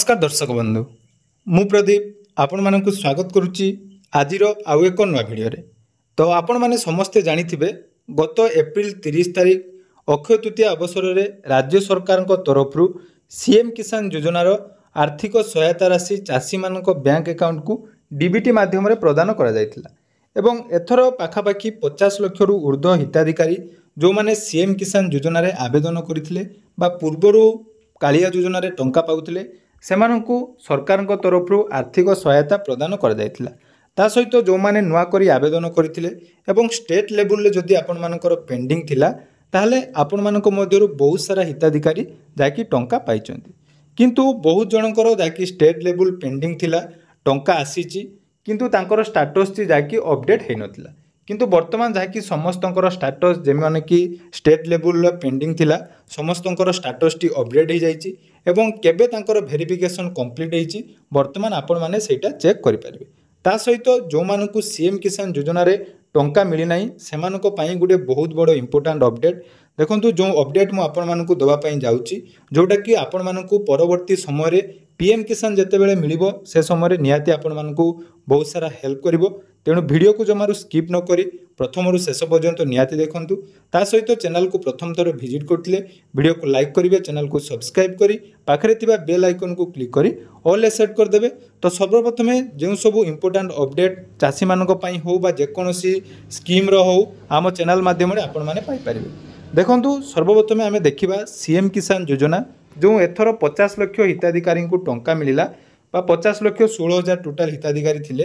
नमस्कार दर्शक बंधु मु प्रदीप आपण मानक स्वागत करुच्ची आज आउ एक नुआ भिडियो तो आपण मैंने समस्ते जानिथिबे गत एप्रिल 30 तारिख अक्षय तृतीया अवसर में राज्य सरकार तरफ सीएम किसान योजनार आर्थिक सहायता राशि चाषी मान बैंक अकाउंट को डीबीटी माध्यम प्रदान करा एवं एथर पाखापाखि 50 लाख रु ऊर्ध्व हिताधिकारी जो माने सीएम किसान योजना रे आवेदन करथिले बा पूर्वरु कालिया योजना रे टंका पाउथिले सेमानंकु सरकार तरफ आर्थिक सहायता प्रदान करा जायतिला। ता सहित जो माने नुआ करी आवेदन करथिले एवं स्टेट लेवल रे जदि आपण मानकर पेंडिंग थिला ताहले आपण मानक मध्यरु बहुत सारा हिताधिकारी जाकी टंका पाइचंती किंतु बहुत जनकर जाकी स्टेट लेवल पेंडिंग थिला टंका आसीची किंतु तांकर स्टेटस ची जाकी अपडेट हे नथिला किंतु वर्तमान जहाँकि समस्तंकर स्टेटस जेमाने कि स्टेट लेवल पेंडिंग थिला समस्तंकर स्टेटस टी अपडेट हो जाइए एवं केबे तांकर वेरिफिकेशन कंप्लीट होइछि वर्तमान आपण माने सेटा चेक करि परिबे। ता सहित जो मानकु सीएम किसान योजना रे टंका मिली नाही सेमानको पई गुडे बहुत बड़ इंपोर्टेंट अपडेट देखंतु जो अपडेट मु आपण मानकु दबा पई जाउछि जोटा कि आपण मानकु परवर्ती समय रे पीएम किसान जते बेले मिलिबो से समय रे नियाती आपण मानकु बहुत सारा हेल्प करिवो तेणु वीडियो को जमारू स्किप न करी प्रथम शेष पर्यंत निहाती देखंतु। ता सहित चैनल को प्रथम थर विजिट करथिले वीडियो को लाइक करिवे चैनल को सब्सक्राइब करी पाखरे थिबा बेल आइकन को क्लिक करी ऑल सेट कर देबे। तो सर्वप्रथम जो सब इंपोर्टेंट अपडेट चाषी मानक पई हो बा जेकोनोसी स्कीम रो हो आम चैनल माध्यम रे आपण माने पाई परिबे। देखंतु सर्वप्रथम आमे देखिबा सीएम किसान योजना जो एथर 50 लाख हिताधिकारी को टंका मिलिला बा 50 लाख 16,000 टोटाल हिताधिकारी थिले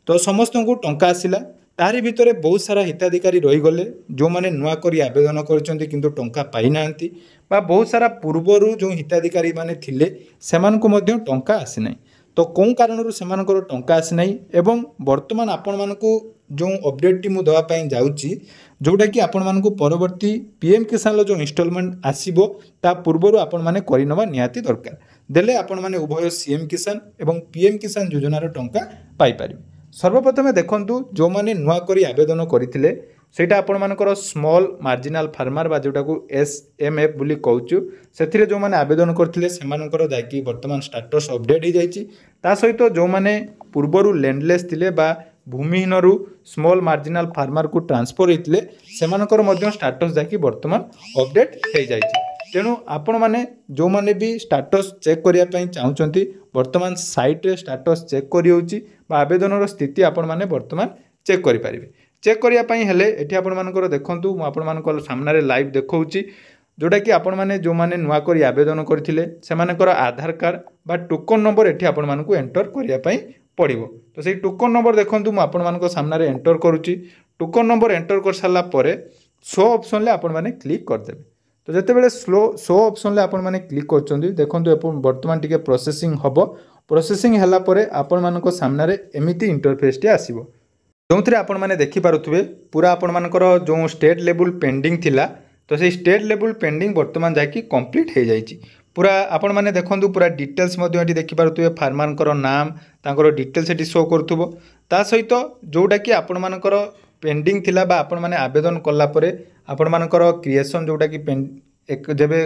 तो समस्त को टंका आसिला तारी भितर बहुत सारा हिताधिकारी रहीगले जो माने नुआ करी आवेदन करछंती किंतु टंका पाई नांती बा बहुत सारा पूर्वरु जो हिताधिकारी माने थिले सेमान को मध्य टंका आसी नाही तो कौन कारणरू सेमानकर टंका आसी नाही एवं वर्तमान आपण मानकु जो अपडेट टी मु दवा पई जाउची जोटा कि आपण मानकु परवर्ती पीएम किसान जो इंस्टॉलमेंट आसीबो ता पूर्वरु आपण माने करि नबा नियाती दरकार देले आपण माने उभय सीएम किसान एवं पीएम किसान योजना रो टंका पाई परिबे। सर्वप्रथम देखंतु जो माने नुआ करी आवेदन करथिले सेटा आपण मानकर स्मॉल मार्जिनल फार्मर बा जोटा को एसएमएफ बुली कहउचु सेथिरे जो माने आवेदन करथिले सेमानकर जाकी वर्तमान स्टेटस अपडेट हो जाइछि ता सहित जो माने पूर्वरु लैंडलेस थिले बा भूमिहीन रु स्मॉल मार्जिनल फार्मर को ट्रांसफर होइतिले सेमानकर मध्य स्टेटस जाकी वर्तमान अपडेट हो जाइछि तेणु आपण माने जो माने भी स्टेटस चेक करिया पई चाहुचंती वर्तमान साइट रे स्टेटस चेक करि होउची बा आवेदन स्थिति आपण माने वर्तमान चेक करि परिबे। चेक करिया पई हेले एठी आपण मानकर देखंतु मु आपण मानकर सामने रे लाइव देखौची जोटा कि आपण माने जो माने नुआ करी आवेदन करथिले सेमानकर आधार कार्ड बा टोकन नंबर एठी आपण मानकु एंटर करिया पई पड़िबो। तो सेही टोकन नंबर देखंतु मु आपण मानकर सामने रे एंटर करूची टोकन नंबर एंटर कर साला परे शो ऑप्शन ले आपण माने क्लिक कर देबे। तो जते बेले शो ऑप्शन ले आपण माने क्लिक करचंदी देखंतु वर्तमान टिके प्रोसेसिंग हबो प्रोसेसिंग हला परे आपण मानको सामने रे एमिति इंटरफेस टी आसीबो जोंथरे आपण माने देखि पारुथबे पूरा आपण मानकर जो स्टेट लेवल पेंडिंग थिला तो से स्टेट लेवल पेंडिंग वर्तमान जाकी कंप्लीट हो जाइछि पूरा आपण माने देखंतु पूरा डिटेल्स मध्ये एठी देखि पारुथबे फार्मरकर नाम तांकर डिटेल्स एठी शो करथबो ता सहित जोटा कि आपण मानकर पेंडिंग थिला बा आपण माने आवेदन कला परे आपण मानकर क्रिएशन जोटा कि जेबे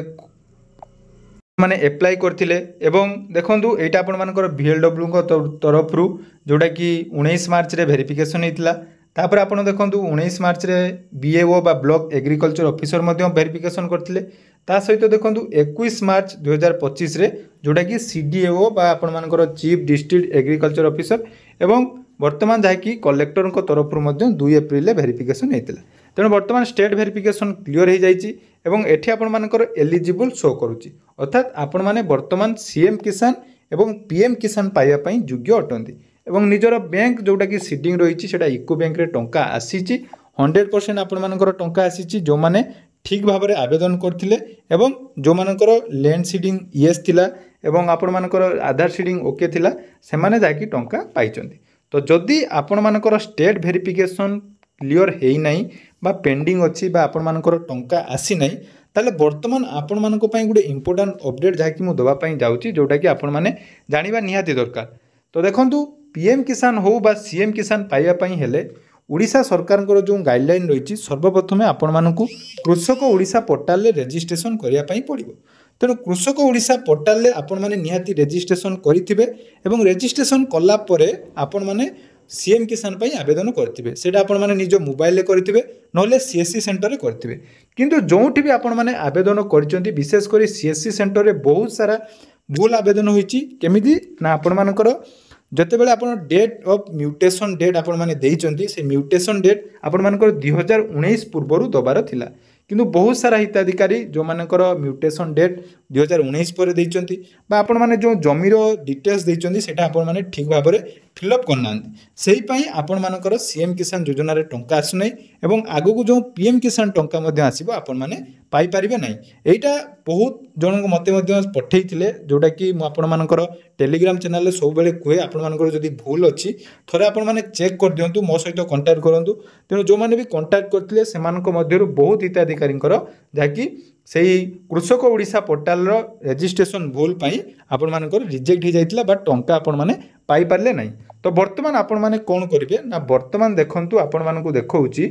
माने एप्लाई करथिले एवं देखंतु एटा आपण मानकर VLW को तरफ रु जोटा कि 19 मार्च रे वेरिफिकेशन हेतिला तापर आपण देखंतु 19 मार्च रे BAO बा ब्लॉक एग्रीकल्चर ऑफिसर मध्ये वेरिफिकेशन करथिले ता सहित देखंतु 21 मार्च 2025 रे जोटा कि CDAO बा आपण मानकर चीफ डिस्ट्रिक्ट एग्रीकल्चर ऑफिसर एवं वर्तमान जाकी कलेक्टर को तरफ रु मध्ये 2 एप्रिल रे वेरिफिकेशन हेतिला तेणु वर्तमान स्टेट वेरिफिकेशन क्लियर हो जाइछि एवं एठी आपण मानकर एलिजिबल शो करूछि अर्थात आपण माने वर्तमान सीएम किसान एवं पीएम किसान पाइबा पई योग्य अटंती एवं निजर बैंक जोटा कि सीडिंग रहिछि सेटा इको बैंक रे टंका आसीछि 100% आपण मानकर टंका आसीछि जो माने ठीक भाव में आवेदन करथिले एवं जो मानकर लैंड सीडिंग यस थिला एवं आपण मानकर आधार सीडिंग ओके थिला से माने जाकी टंका पाइचंती। तो जदि आपण मानकर स्टेट वेरिफिकेशन क्लियर हेई नाही बा पेंडिंग अछि बा आपण मानकर टंका आसी नाही ताले वर्तमान आपण मानको पई गुडे इंपोर्टेंट अपडेट जाकी मु दवा पई जाउची जोटा कि आपण माने जानिबा निहाती दरकार। तो देखंतु पीएम किसान हो बा सीएम किसान पाइबा पई हेले ओडिशा सरकार जो गाइडलाइन रही सर्वप्रथम आपण मानकु कृषक ओडिशा पोर्टाल रे रजिस्ट्रेशन करिया पई पड़िबो। तेणु कृषक ओडिशा पोर्टाल रे आपण माने निहाती रजिस्ट्रेशन करिथिबे एवं रजिस्ट्रेशन कला परे आपण माने सीएम किसान पई आवेदन करथिबे सेटा आपण माने निज मोबाइल रे करथिबे नले सीएससी सेंटर रे करथिबे किंतु जोंठी भी आपण माने आवेदन करचंती विशेष करी सीएससी सेंटर रे बहुत सारा भूल आवेदन होईची केमिति ना आपण मानकर जतेबेले आपण डेट ऑफ म्यूटेशन डेट आपण माने देइचंती से म्यूटेशन डेट आपण मानकर 2019 पूर्वरु दबार थिला किंतु बहुत सारा हिताधिकारी जो मानकर म्यूटेशन डेट 2019 पर देइचंती बा आपण माने जो जमीर डिटेल्स देइचंती सेटा आपण माने ठीक भाबरे फिलअप करना सेही पई आपण मानकर सीएम किसान योजना रे टंका आसु नै एवं आगु को जो पीएम किसान टंका मध्ये आसीबो आपण माने पाई परिबे नै एटा बहुत जन मते मध्ये पठेइथिले जोटा कि मु आपण मानकर टेलीग्राम चैनल रे सब बेले कुए आपण मानकर जदी भूल अछि थरे आपण माने चेक कर दियंतु मो सहित कांटेक्ट करंतु तेनु जो माने भी कांटेक्ट करथिले सेमानक मध्यरु बहुत हिताधिकारींकर जाकी सेही कृषक ओडिशा पोर्टाल रो रजिस्ट्रेशन भूल पई आपण मानकर रिजेक्ट हो जाइतिला बट टंका आपण माने पाई पारले नै तो वर्तमान आपण माने कोन करिवे ना वर्तमान देखंतु आपण मानकु देखौची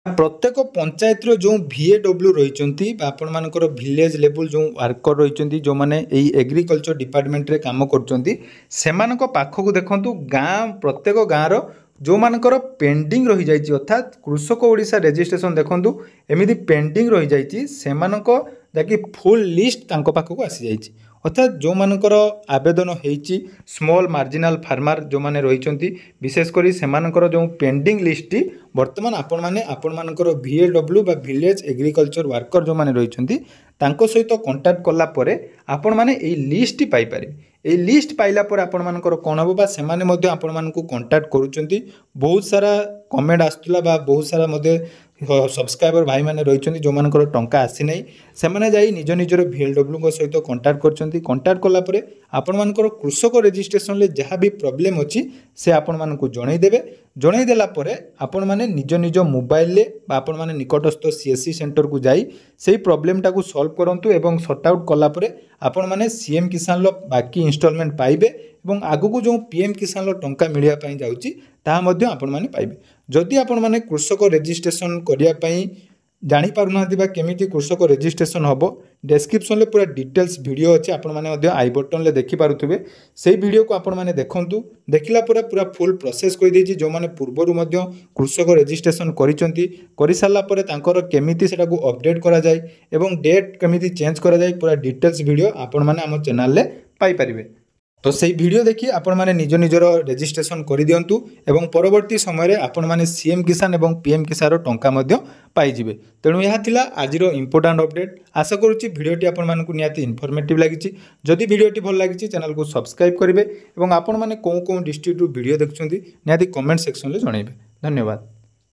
प्रत्येक पंचायत रो जो VAW रहिचंती बा आपण मानकर विलेज लेवल जो वर्कर रहिचंती जो माने एई एग्रीकल्चर डिपार्टमेंट रे काम करचंती सेमानक पाखकु देखंतु गां प्रत्येक गां रो जो मानकर पेंडिंग रही जाइछि अर्थात कृषक ओडिशा रजिस्ट्रेशन देखंतु एमिति पेंडिंग रही जाइछि सेमानक जाकी फुल लिस्ट तांको पाखकु आसी जाइछि अर्थात जो मानकर आवेदन होईछि स्मॉल मार्जिनल फार्मर जो माने रहिचंती विशेष करी सेमानकर जो पेंडिंग लिस्ट वर्तमान आपण मानकर VAW बा विलेज एग्रीकल्चर वर्कर जो माने रहिचंती तांको सहित कांटेक्ट कला परे आपण माने एई लिस्ट पाई पारिबे एई लिस्ट पाइला पर आपण मानकर कोन हबो बा सेमाने मध्ये आपण मानकु कांटेक्ट करूचंती बहुत सारा कमेंट आस्तुला बा बहुत सारा मध्ये सब्सक्राइबर भाई माने रहिचंती जो मानकर टंका आसी नै सेमाने जाई निज निजर VLW को सहित कांटेक्ट करचंती कांटेक्ट कला परे आपण मानकर कृषक रजिस्ट्रेशन ले जहाँ भी प्रॉब्लम अछि से आपण मानकु जणै देला परे आपण माने निज निज मोबाइल ले बा आपण माने निकटस्थ सीएससी सेंटर को जाई सेही प्रॉब्लम टाकू सॉल्व करंतु एवं सॉर्ट आउट कला परे आपण माने सीएम किसान लो बाकी इंस्टॉलमेंट पाइबे एवं आगु को जो पीएम किसान लो टंका मिलिया पई जाउची ता मध्ये आपण माने पाइबे जदि आपण माने कृषक रजिस्ट्रेशन करिया पई जानी पारुनाथि बा केमिति कृषक रजिस्ट्रेशन हबो डिस्क्रिप्शन ले पूरा डिटेल्स वीडियो अछि आपण माने मध्ये आई बटन ले देखि पारुथबे सेही वीडियो को आपण माने देखंतु देखिला पूरा फुल प्रोसेस कहि देछि जो माने पूर्वरु मध्ये कृषक रजिस्ट्रेशन करिसंती करि साला परे तांकर केमिति सेटा को अपडेट करा जाय एवं डेट केमिति चेंज करा जाय पूरा डिटेल्स वीडियो आपण माने हम चैनल ले पाई परिबे तो सही वीडियो देखि आपण माने निज निजर रजिस्ट्रेशन करि दियंतु एवं परवर्ती समय रे आपण माने सीएम किसान एवं पीएम किसान रो टंका मध्ये पाई जिवे तेणु यह थिला आजिरो इंपोर्टेंट अपडेट आशा करूची वीडियोटी आपण मानकु नियाती इन्फॉर्मेटिव लागिची जदि वीडियोटी भल लागिची चैनल को सब्सक्राइब करिवे एवं आपण माने कोन डिस्ट्रिक्ट वीडियो देखुछंती नियाती कमेंट सेक्शन ले जणाइबे धन्यवाद।